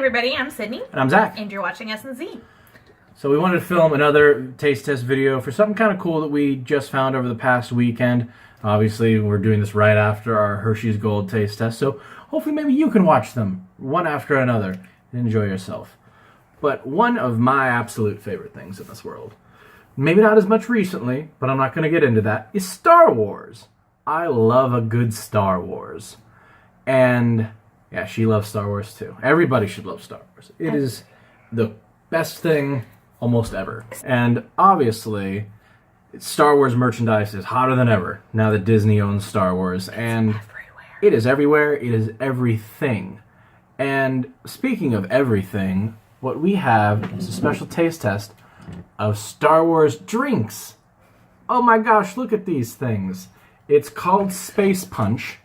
everybody, I'm Sydney. And I'm Zach. And you're watching S&Z. So we wanted to film another taste test video for something kind of cool that we just found over the past weekend. Obviously, we're doing this right after our Hershey's Gold taste test, so hopefully maybe you can watch them one after another and enjoy yourself. But one of my absolute favorite things in this world, maybe not as much recently, but I'm not going to get into that, is Star Wars. I love a good Star Wars. And yeah, she loves Star Wars too. Everybody should love Star Wars. It is the best thing almost ever. And obviously, Star Wars merchandise is hotter than ever now that Disney owns Star Wars. And it is everywhere. It is everything. And speaking of everything, what we have is a special taste test of Star Wars drinks. Oh my gosh, look at these things. It's called Space Punch.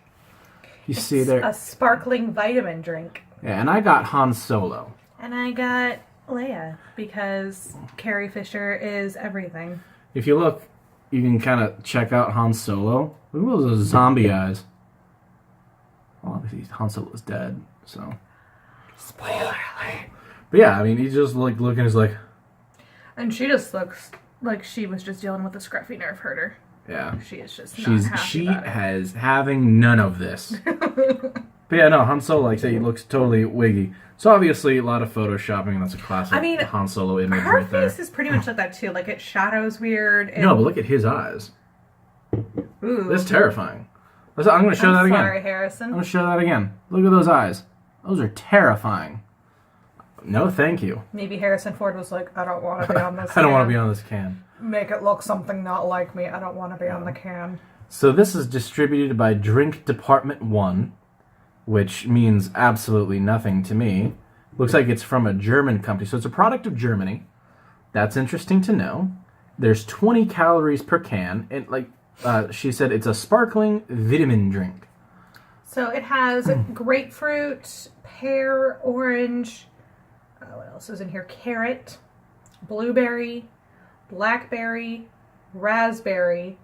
You see there? A sparkling vitamin drink. Yeah, and I got Han Solo. And I got Leia, because Carrie Fisher is everything. If you look, you can kind of check out Han Solo. Look at those zombie eyes. Well, obviously Han Solo's dead, so. Spoiler alert. But yeah, I mean, he's just like looking, he's like. And she just looks like she was just dealing with a scruffy nerve herder. Yeah. She is just not happy She about it. has having none of this. But yeah, no, Han Solo, like I say, he looks totally wiggy. So obviously, a lot of photoshopping, and that's a classic Han Solo image her right there. face is pretty much like that too. Like, it shadows weird. And... No, but look at his eyes. Ooh. That's terrifying. I'm going to show that again. Sorry, Harrison. I'm going to show that again. Look at those eyes. Those are terrifying. No, thank you. Maybe Harrison Ford was like, I don't want to be on this I don't can. want to be on this can. Make it look something not like me. I don't want to be on the can. So this is distributed by Drink Department 1, which means absolutely nothing to me. Looks like it's from a German company. So it's a product of Germany. That's interesting to know. There's 20 calories per can. And like she said, it's a sparkling vitamin drink. So it has grapefruit, pear, orange, what else is in here? Carrot, blueberry, blackberry, raspberry.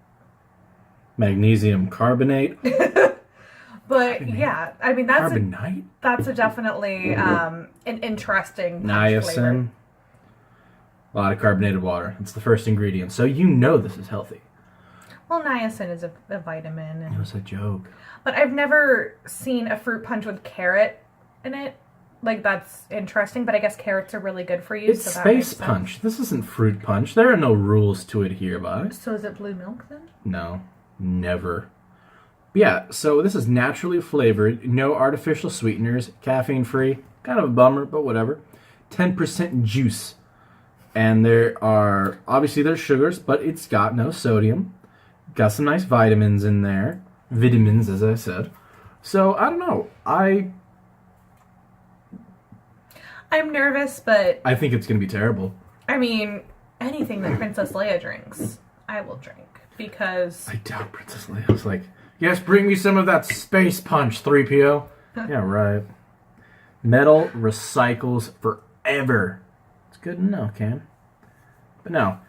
Magnesium carbonate. But yeah, I mean, that's Carbonite? that's a definitely an interesting punch flavor. Niacin. A lot of carbonated water. It's the first ingredient. So you know this is healthy. Well, niacin is a vitamin. It was a joke. But I've never seen a fruit punch with carrot in it. Like, that's interesting, but I guess carrots are really good for you. It's so that makes Space sense. Punch. This isn't Fruit Punch. There are no rules to adhere by. So is it blue milk then? No, never. But yeah, so this is naturally flavored, no artificial sweeteners, caffeine-free. Kind of a bummer, but whatever. 10% juice. And there are, obviously there's sugars, but it's got no sodium. Got some nice vitamins in there. Vitamins, as I said. So, I don't know. I'm nervous, but I think it's going to be terrible. I mean, anything that Princess Leia drinks, I will drink. Because I doubt Princess Leia's like, yes, bring me some of that Space Punch, 3PO. Yeah, right. Metal recycles forever. It's good to know, Cam. But no,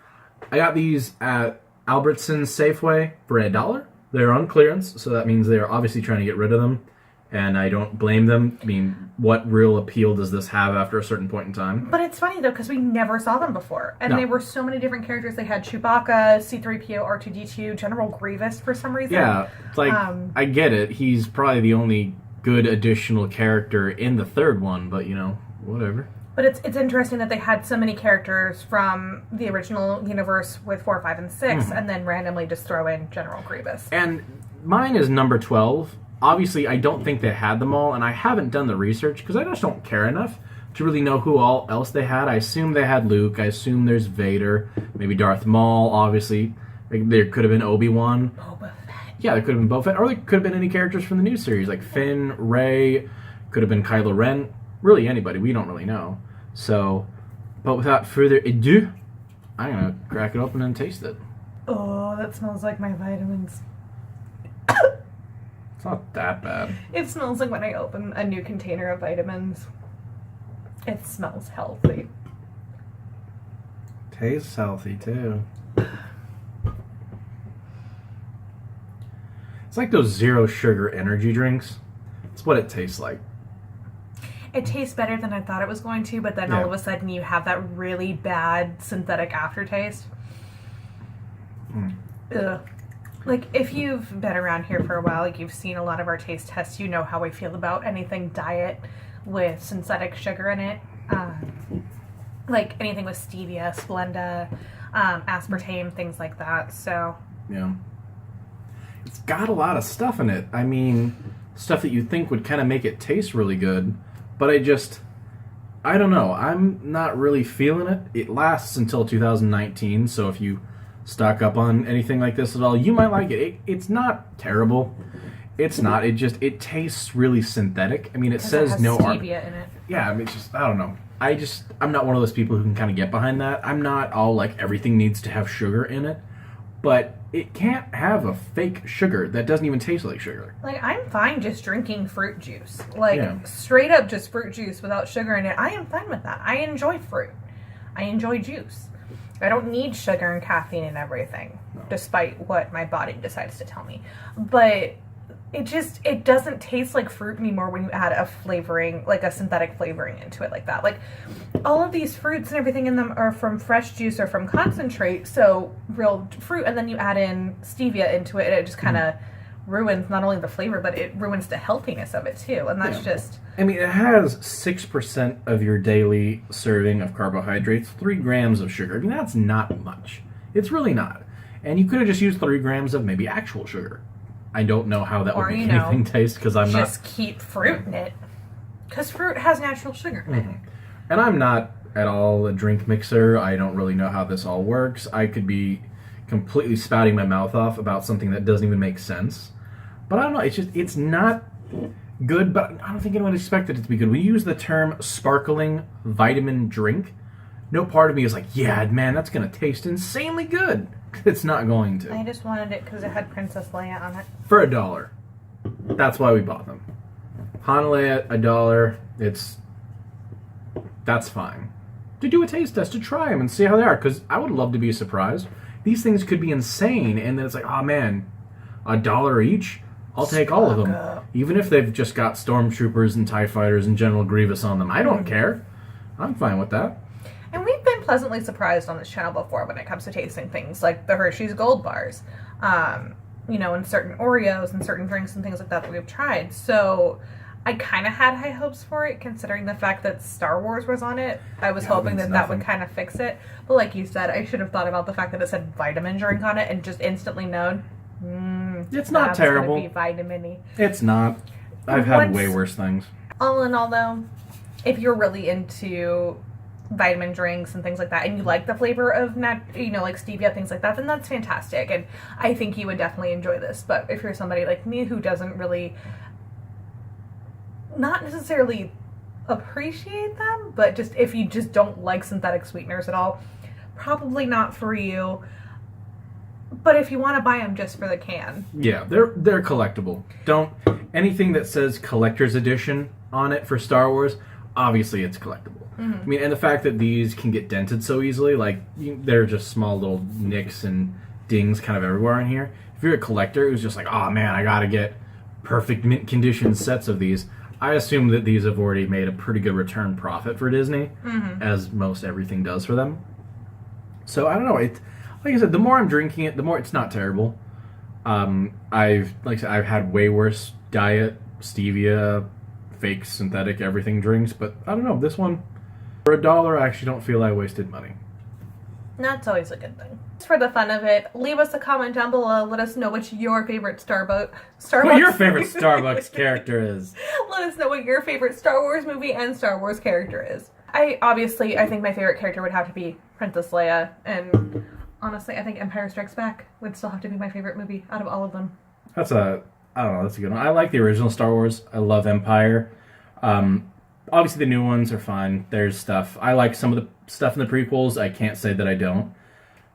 I got these at Albertsons Safeway for $1. They're on clearance, so that means they're obviously trying to get rid of them. And I don't blame them. I mean, what real appeal does this have after a certain point in time? But it's funny, though, because we never saw them before. And No. they were so many different characters. They had Chewbacca, C-3PO, R2-D2, General Grievous for some reason. Yeah, it's like, I get it. He's probably the only good additional character in the third one, but, you know, whatever. But it's interesting that they had so many characters from the original universe with 4, 5, and 6, and then randomly just throw in General Grievous. And mine is number 12. Obviously, I don't think they had them all, and I haven't done the research because I just don't care enough to really know who all else they had. I assume they had Luke. I assume there's Vader, maybe Darth Maul, obviously. Like, there could have been Obi-Wan. Boba Fett. Yeah, there could have been Boba Fett, or there could have been any characters from the new series, like Finn, Rey, could have been Kylo Ren. Really anybody. We don't really know. So, but without further ado, I'm going to crack it open and taste it. Oh, that smells like my vitamins. It's not that bad. It smells like when I open a new container of vitamins. It smells healthy. Tastes healthy, too. It's like those zero sugar energy drinks. It's what it tastes like. it tastes better than I thought it was going to, but then all of a sudden you have that really bad synthetic aftertaste. Ugh. Like, if you've been around here for a while, like, you've seen a lot of our taste tests, you know how I feel about anything diet with synthetic sugar in it. Like, anything with stevia, Splenda, aspartame, things like that, so... Yeah. It's got a lot of stuff in it. I mean, stuff that you'd think would kind of make it taste really good, but I don't know. I'm not really feeling it. It lasts until 2019, so if you stock up on anything like this at all, you might like it. It's not terrible. It's not. It tastes really synthetic. I mean, it says it has no stevia in it. Yeah, I mean, it's just, I don't know. I'm not one of those people who can kind of get behind that. I'm not all like everything needs to have sugar in it, but it can't have a fake sugar that doesn't even taste like sugar. Like, I'm fine just drinking fruit juice. Like, straight up just fruit juice without sugar in it. I am fine with that. I enjoy fruit. I enjoy juice. I don't need sugar and caffeine and everything, despite what my body decides to tell me. But it doesn't taste like fruit anymore when you add a flavoring, like a synthetic flavoring into it like that. Like, all of these fruits and everything in them are from fresh juice or from concentrate, so real fruit, and then you add in stevia into it, and it just kind of ruins not only the flavor, but it ruins the healthiness of it too, and that's just... I mean, it has 6% of your daily serving of carbohydrates, 3 grams of sugar. I mean, that's not much. It's really not. And you could have just used 3 grams of maybe actual sugar. I don't know how that would make anything taste, because I'm not... Just keep fruit in it. Because fruit has natural sugar in it. And I'm not at all a drink mixer. I don't really know how this all works. I could be completely spouting my mouth off about something that doesn't even make sense. But I don't know, it's not good, but I don't think anyone expected it to be good. We use the term sparkling vitamin drink. No part of me is like, yeah, man, that's going to taste insanely good. It's not going to. I just wanted it because it had Princess Leia on it. For $1. That's why we bought them. Hanalei at $1. That's fine. To do a taste test, to try them and see how they are, because I would love to be surprised. These things could be insane, and then it's like, oh man, $1 each? I'll take all of them. Even if they've just got stormtroopers and TIE fighters and General Grievous on them. I don't care. I'm fine with that. And we've been pleasantly surprised on this channel before when it comes to tasting things like the Hershey's Gold Bars. And certain Oreos and certain drinks and things like that we've tried. So I kind of had high hopes for it, considering the fact that Star Wars was on it. I was hoping that would kind of fix it. But like you said, I should have thought about the fact that it said vitamin drink on it and just instantly known. It's not terrible. It's going to be vitamin-y. It's not. I've had way worse things. All in all, though, if you're really into vitamin drinks and things like that, and you like the flavor of like stevia, things like that, then that's fantastic. And I think you would definitely enjoy this. But if you're somebody like me who doesn't really, not necessarily appreciate them, but just if you just don't like synthetic sweeteners at all, probably not for you. But if you want to buy them just for the can. Yeah, they're collectible. Anything that says collector's edition on it for Star Wars, obviously it's collectible. I mean, and the fact that these can get dented so easily, like, they're just small little nicks and dings kind of everywhere in here. If you're a collector who's just like, oh man, I gotta get perfect mint condition sets of these, I assume that these have already made a pretty good return profit for Disney, as most everything does for them. So, I don't know, like I said, the more I'm drinking it, the more it's not terrible. I've had way worse diet, stevia, fake synthetic everything drinks, but I don't know, this one, for $1, I actually don't feel I wasted money. That's always a good thing. Just for the fun of it, leave us a comment down below. Let us know what your favorite Starbucks What your favorite Starbucks character is. Let us know what your favorite Star Wars movie and Star Wars character is. I think my favorite character would have to be Princess Leia, and honestly, I think Empire Strikes Back would still have to be my favorite movie out of all of them. That's a good one. I like the original Star Wars. I love Empire. Obviously, the new ones are fine. There's stuff. I like some of the stuff in the prequels. I can't say that I don't.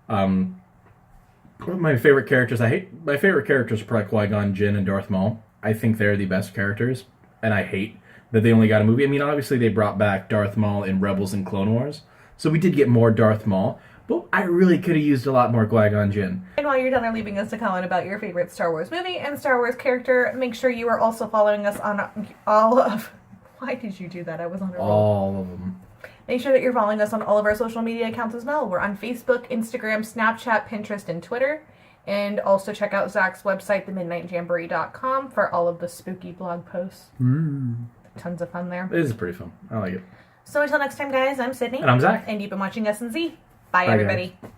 My favorite characters, my favorite characters are probably Qui-Gon Jinn and Darth Maul. I think they're the best characters, and I hate that they only got a movie. I mean, obviously, they brought back Darth Maul in Rebels and Clone Wars, so we did get more Darth Maul. But I really could have used a lot more Qui-Gon Jinn. And while you're done leaving us a comment about your favorite Star Wars movie and Star Wars character, make sure you are also following us on all of Why did you do that? I was on a roll. All of them. Make sure that you're following us on all of our social media accounts as well. We're on Facebook, Instagram, Snapchat, Pinterest, and Twitter. And also check out Zach's website, themidnightjamboree.com, for all of the spooky blog posts. Tons of fun there. It is pretty fun. I like it. So until next time, guys, I'm Sydney. And I'm Zach. And you've been watching S&Z. Bye, Bye, everybody. guys.